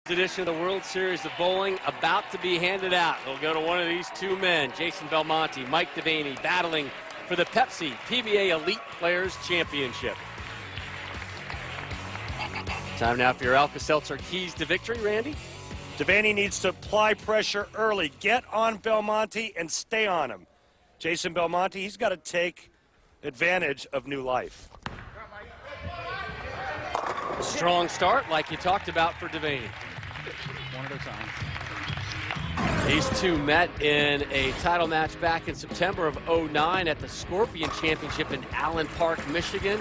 Edition of the World Series of Bowling about to be handed out. It'll go to one of these two men, Jason Belmonte, Mike Devaney, battling for the Pepsi PBA Elite Players Championship. Time now for your Alka-Seltzer keys to victory, Randy. Devaney needs to apply pressure early. Get on Belmonte and stay on him. Jason Belmonte, he's got to take advantage of new life. Strong start, like you talked about for Devaney. One at a time. These two met in a title match back in September of '09 at the Scorpion Championship in Allen Park, Michigan.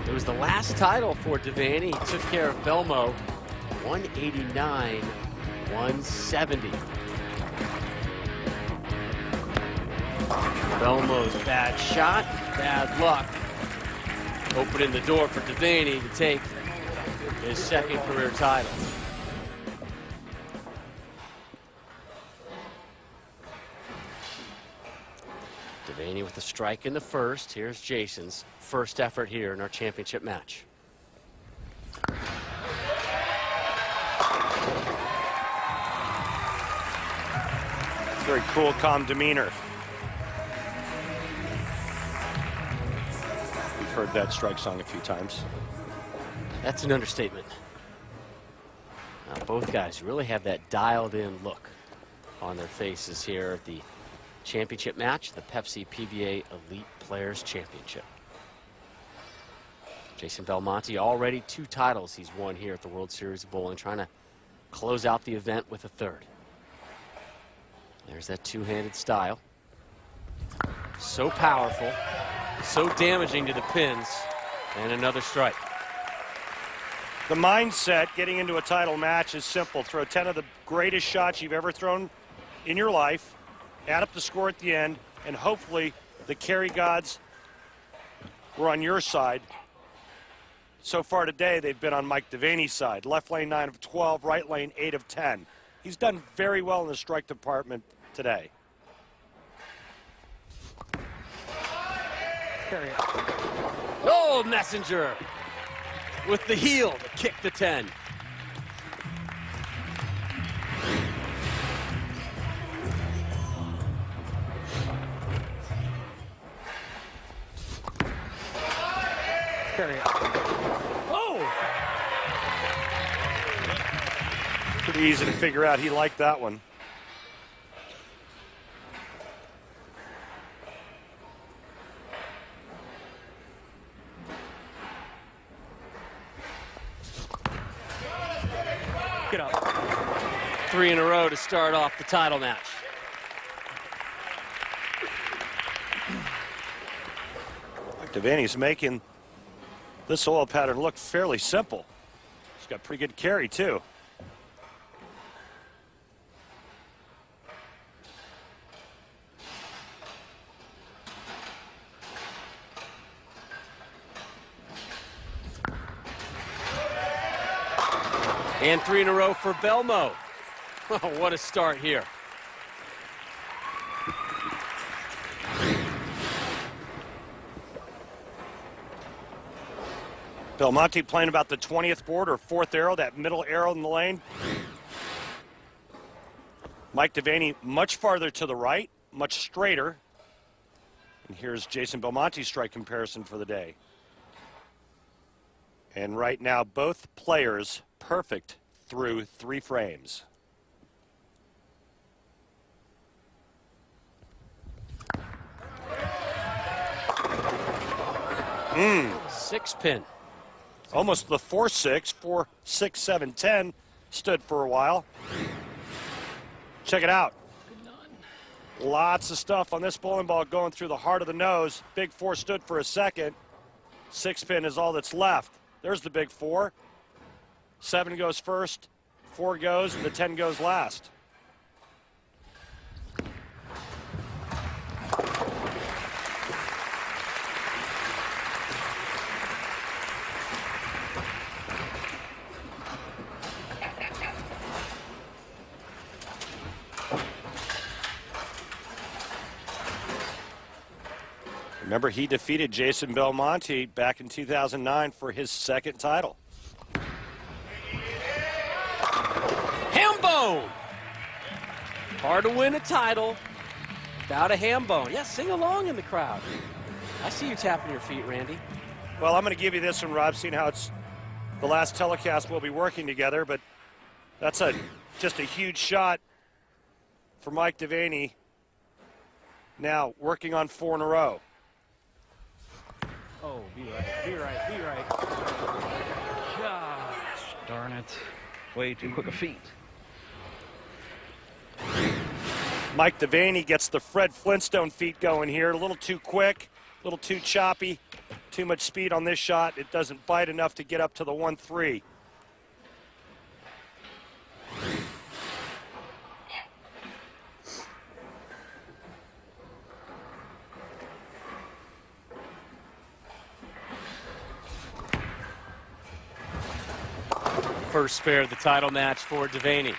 It was the last title for Devaney. He took care of Belmo, 189-170. Belmo's bad shot, bad luck, opening the door for Devaney to take his second career title. Devaney with a strike in the first. Here's Jason's first effort here in our championship match. Very cool, calm demeanor. We've heard that strike song a few times. That's an understatement. Now, both guys really have that dialed-in look on their faces here at the championship match, the Pepsi PBA Elite Players Championship. Jason Belmonte, already 2 titles he's won here at the World Series of Bowling, trying to close out the event with a third. There's that two-handed style. So powerful, so damaging to the pins, and another strike. The mindset getting into a title match is simple. Throw 10 of the greatest shots you've ever thrown in your life, add up the score at the end, and hopefully the carry gods were on your side. So far today, they've been on Mike Devaney's side. Left lane 9 of 12, right lane 8 of 10. He's done very well in the strike department today. Carry it. Oh, Messenger with the heel to kick the 10. Carry it. Oh! Pretty easy to figure out he liked that one. Get up. 3 in a row to start off the title match. Devaney's making this oil pattern look fairly simple. He's got pretty good carry, too. And 3 in a row for Belmo. Oh, what a start here. Belmonte playing about the 20th board or 4th arrow, that middle arrow in the lane. Mike Devaney much farther to the right, much straighter. And here's Jason Belmonte's strike comparison for the day. And right now, both players perfect through 3 frames. Six pin. Almost the 4-6, 4, 6, 7, 10 stood for a while. Check it out. Lots of stuff on this bowling ball going through the heart of the nose. Big 4 stood for a second. 6 pin is all that's left. There's the big 4. 7 goes first, 4 goes, and the 10 goes last. Remember, he defeated Jason Belmonte back in 2009 for his second title. bone. Hard to win a title without a ham bone. Yeah, sing along in the crowd. I see you tapping your feet, Randy. Well, I'm going to give you this one, Rob, seeing how it's the last telecast we'll be working together, but that's just a huge shot for Mike Devaney. Now working on 4 in a row. Oh, be right, be right, be right. Gosh, darn it. Way too quick a feet. Mike Devaney gets the Fred Flintstone feet going here. A little too quick, a little too choppy, too much speed on this shot. It doesn't bite enough to get up to the 1-3. First spare of the title match for Devaney.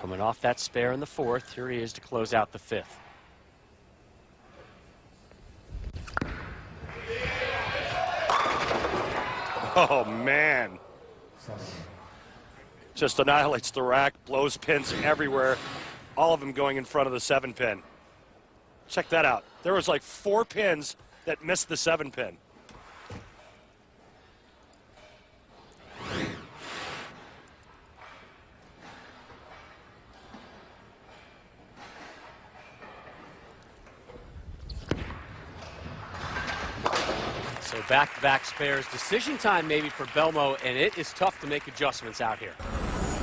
Coming off that spare in the 4th, here he is to close out the 5th. Oh, man. Just annihilates the rack, blows pins everywhere. All of them going in front of the 7-pin. Check that out. There was like 4 pins that missed the 7-pin. So back-to-back spares, decision time maybe for Belmo, and it is tough to make adjustments out here.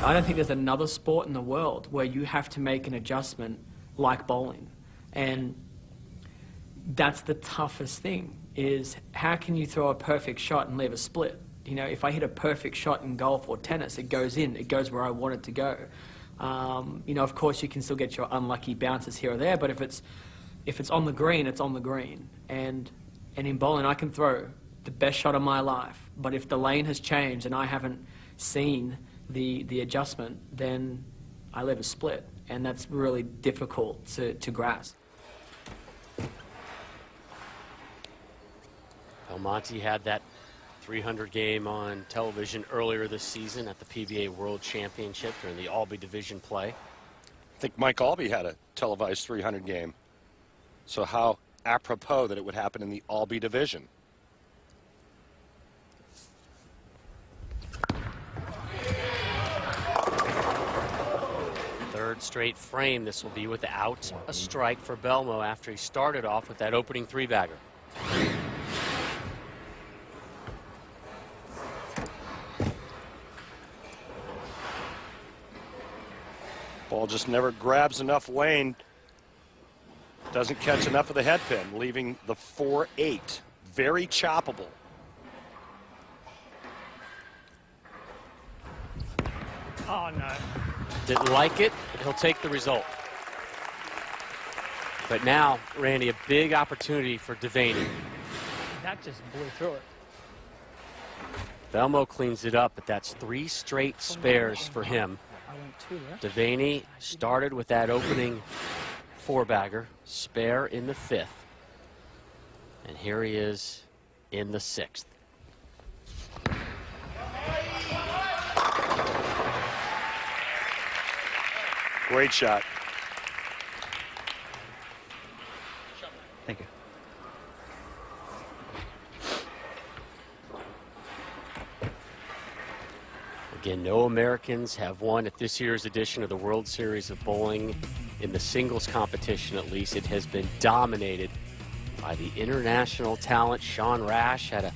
I don't think there's another sport in the world where you have to make an adjustment like bowling. And that's the toughest thing, is how can you throw a perfect shot and leave a split? You know, if I hit a perfect shot in golf or tennis, it goes in, it goes where I want it to go. You know, of course you can still get your unlucky bounces here or there, but if it's on the green, it's on the green. And in bowling, I can throw the best shot of my life, but if the lane has changed and I haven't seen the adjustment, then I leave a split, and that's really difficult to grasp. Belmonte had that 300 game on television earlier this season at the PBA World Championship during the Albee Division play. I think Mike Albee had a televised 300 game. So how apropos that it would happen in the Albee Division. Third straight frame. This will be without a strike for Belmo after he started off with that opening 3-bagger. Ball just never grabs enough lane. Doesn't catch enough of the head pin, leaving the 4-8. Very choppable. Oh, no. Didn't like it, but he'll take the result. But now, Randy, a big opportunity for Devaney. That just blew through it. Belmo cleans it up, but that's 3 straight spares for him. I went 2 there. Devaney started with that opening 4-bagger, spare in the 5th. And here he is in the 6th. Great shot. Thank you. Again, no Americans have won at this year's edition of the World Series of Bowling. In the singles competition, at least, it has been dominated by the international talent. Sean Rash had a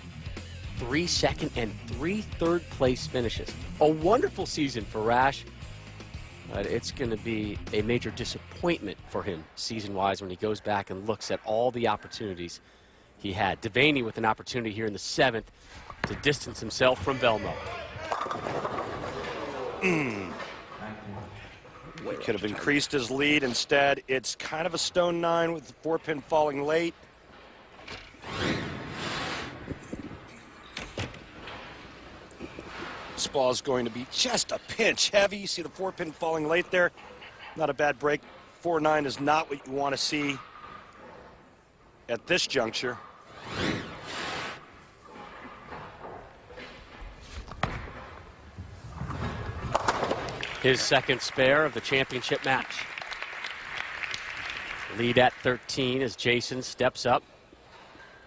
3 second and 3 third place finishes. A wonderful season for Rash, but it's going to be a major disappointment for him season-wise when he goes back and looks at all the opportunities he had. Devaney with an opportunity here in the 7th to distance himself from Belmo. He could have increased his lead. Instead, it's kind of a stone 9 with the 4-pin falling late. This ball is going to be just a pinch heavy. You see the 4-pin falling late there. Not a bad break. 4-9 is not what you want to see at this juncture. His second spare of the championship match. Lead at 13 as Jason steps up.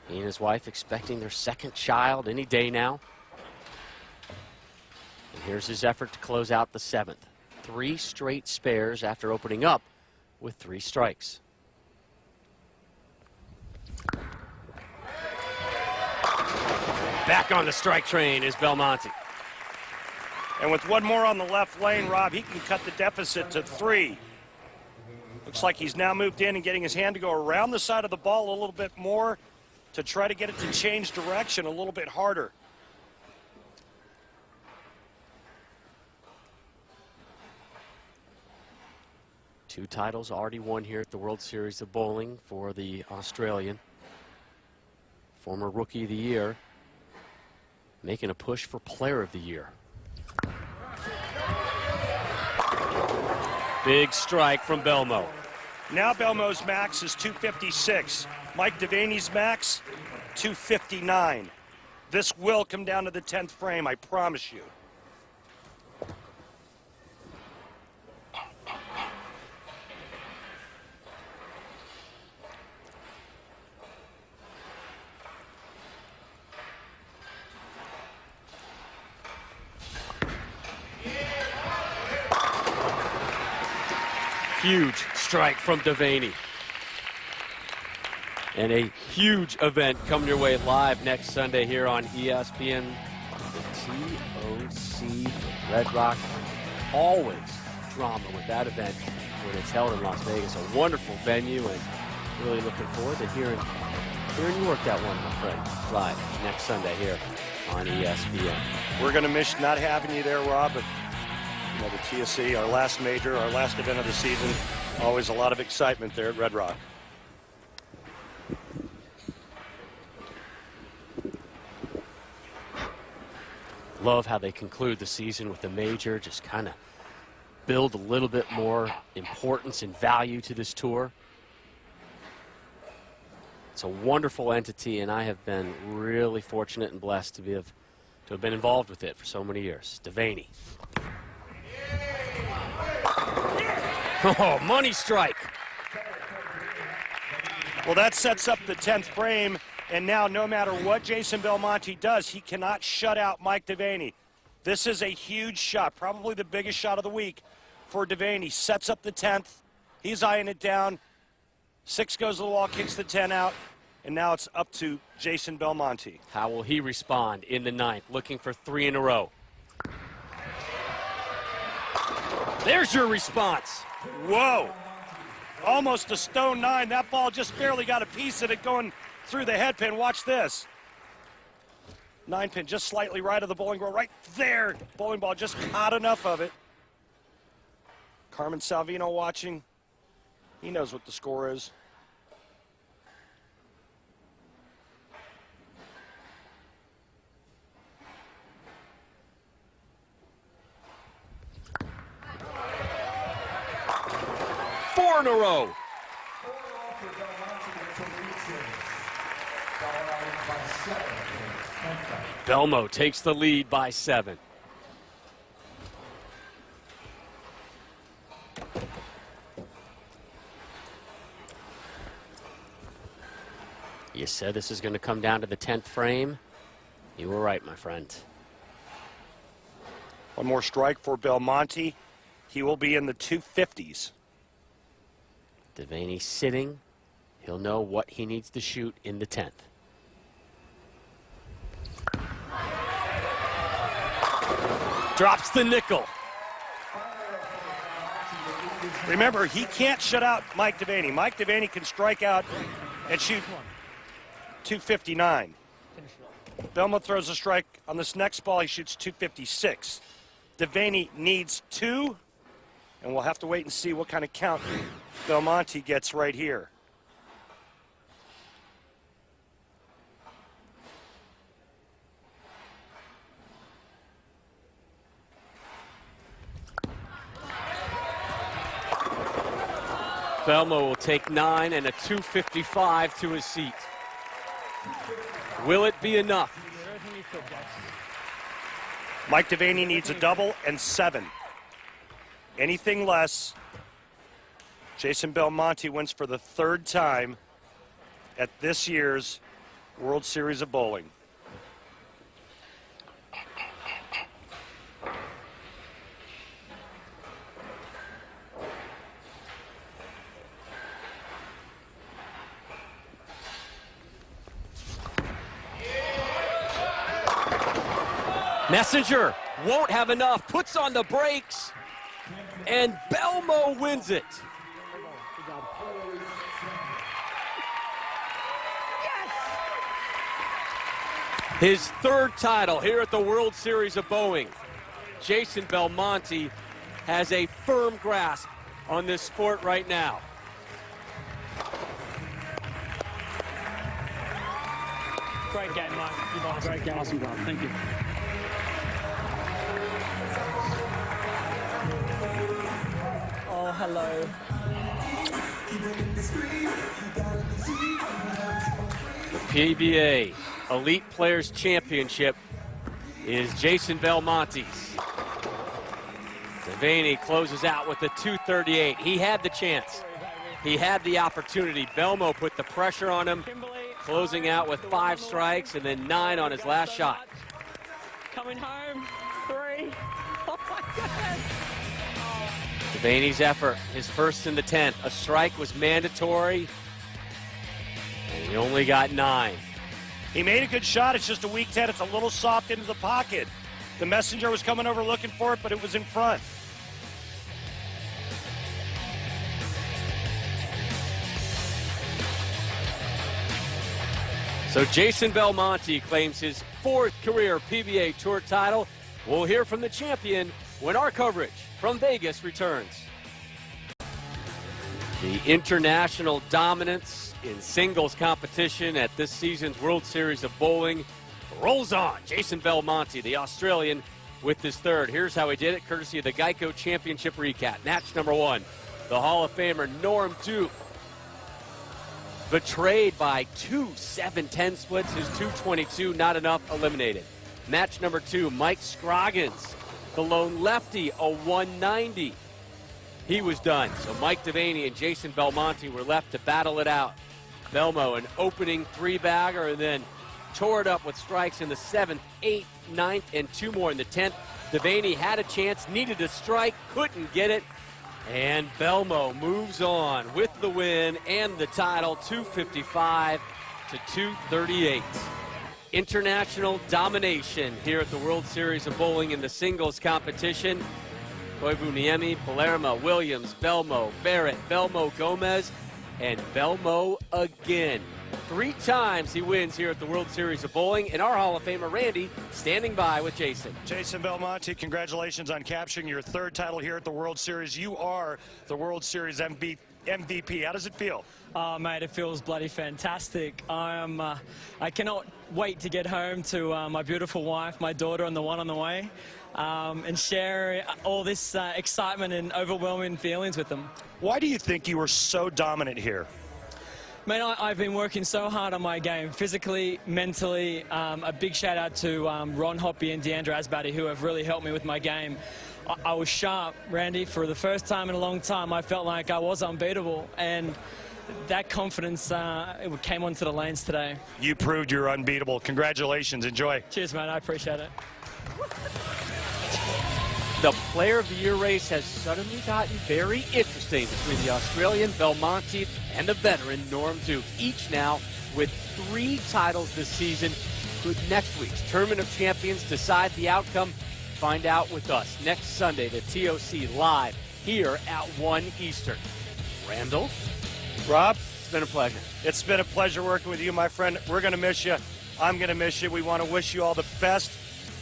He and his wife expecting their second child any day now. And here's his effort to close out the 7th. 3 straight spares after opening up with 3 strikes. Back on the strike train is Belmonte. And with one more on the left lane, Rob, he can cut the deficit to 3. Looks like he's now moved in and getting his hand to go around the side of the ball a little bit more to try to get it to change direction a little bit harder. Two titles already won here at the World Series of Bowling for the Australian. Former Rookie of the Year, making a push for Player of the Year. Big strike from Belmo. Now Belmo's max is 256. Mike Devaney's max, 259. This will come down to the 10th frame, I promise you. Huge strike from Devaney. And a huge event coming your way live next Sunday here on ESPN. The TOC Red Rock. Always drama with that event when it's held in Las Vegas. A wonderful venue, and really looking forward to hearing you work that one, my friend, live next Sunday here on ESPN. We're going to miss not having you there, Rob, but you know, the TSC, our last major, our last event of the season, always a lot of excitement there at Red Rock. Love how they conclude the season with the major, just kind of build a little bit more importance and value to this tour. It's a wonderful entity, and I have been really fortunate and blessed to have been involved with it for so many years. Devaney. Oh, money strike. Well, that sets up the 10th frame, and now no matter what Jason Belmonte does, he cannot shut out Mike Devaney. This is a huge shot, probably the biggest shot of the week for Devaney. Sets up the 10th. He's eyeing it down. 6 goes to the wall, kicks the 10 out, and now it's up to Jason Belmonte. How will he respond in the 9th, looking for 3 in a row? There's your response. Whoa. Almost a stone 9. That ball just barely got a piece of it going through the head pin. Watch this. 9 pin just slightly right of the bowling ball. Right there. Bowling ball just caught enough of it. Carmen Salvino watching. He knows what the score is. Four in a row. Belmo takes the lead by 7. You said this is going to come down to the 10th frame. You were right, my friend. One more strike for Belmonte. He will be in the 250s. Devaney sitting. He'll know what he needs to shoot in the 10th. Drops the nickel. Remember, he can't shut out Mike Devaney. Mike Devaney can strike out and shoot 259. Belmo throws a strike on this next ball. He shoots 256. Devaney needs 2, and we'll have to wait and see what kind of count Belmonte gets right here. Belmo will take 9 and a 255 to his seat. Will it be enough? Everything you could, Jax. Mike Devaney needs a double and 7. Anything less, Jason Belmonte wins for the 3rd time at this year's World Series of Bowling. Messenger won't have enough, puts on the brakes, and Belmo wins it. His 3rd title here at the World Series of Bowling. Jason Belmonte has a firm grasp on this sport right now. Great game, Mike. Great game. Awesome job. Thank you. Oh, hello. The PBA Elite Players Championship is Jason Belmonte's. Devaney closes out with a 238. He had the chance. He had the opportunity. Belmo put the pressure on him, closing out with 5 strikes and then 9 on his last shot. Coming home. 3. Oh, my goodness. Devaney's effort, his first in the 10th. A strike was mandatory, and he only got 9. He made a good shot. It's just a weak 10. It's a little soft into the pocket. The messenger was coming over looking for it, but it was in front. So Jason Belmonte claims his 4th career PBA Tour title. We'll hear from the champion when our coverage from Vegas returns. The international dominance in singles competition at this season's World Series of Bowling rolls on. Jason Belmonte, the Australian, with his 3rd. Here's how he did it, courtesy of the Geico Championship recap. Match number 1, the Hall of Famer Norm Duke, betrayed by 2 7-10 splits. His 222 not enough, eliminated. Match number 2, Mike Scroggins, the lone lefty, a 190. He was done. So Mike Devaney and Jason Belmonte were left to battle it out. Belmo, an opening 3-bagger, and then tore it up with strikes in the 7th, 8th, 9th, and 2 more in the 10th. Devaney had a chance, needed a strike, couldn't get it. And Belmo moves on with the win and the title, 255 to 238. International domination here at the World Series of Bowling in the singles competition. Koivuniemi, Palermo, Williams, Belmo, Barrett, Belmo, Gomez, and Belmo again. 3 times he wins here at the World Series of Bowling. And our Hall of Famer, Randy, standing by with Jason. Jason Belmonte, congratulations on capturing your 3rd title here at the World Series. You are the World Series MVP. How does it feel? Oh, mate, it feels bloody fantastic. I cannot wait to get home to my beautiful wife, my daughter, and the one on the way, and share all this excitement and overwhelming feelings with them. Why do you think you were so dominant here? Man, I've been working so hard on my game, physically, mentally. A big shout out to Ron Hoppy and Deandra Asbady, who have really helped me with my game. I was sharp, Randy. For the first time in a long time, I felt like I was unbeatable, and that confidence it came onto the lanes today. You proved you're unbeatable. Congratulations. Enjoy. Cheers, man. I appreciate it. The Player of the Year race has suddenly gotten very interesting between the Australian Belmonte and the veteran Norm Duke, each now with 3 titles this season. Could next week's Tournament of Champions decide the outcome? Find out with us next Sunday, the TOC live here at 1 Eastern. Randall? Rob? It's been a pleasure. It's been a pleasure working with you, my friend. We're going to miss you. I'm going to miss you. We want to wish you all the best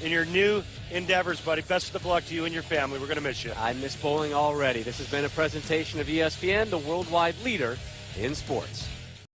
in your new endeavors, buddy. Best of luck to you and your family. We're going to miss you. I miss bowling already. This has been a presentation of ESPN, the worldwide leader in sports.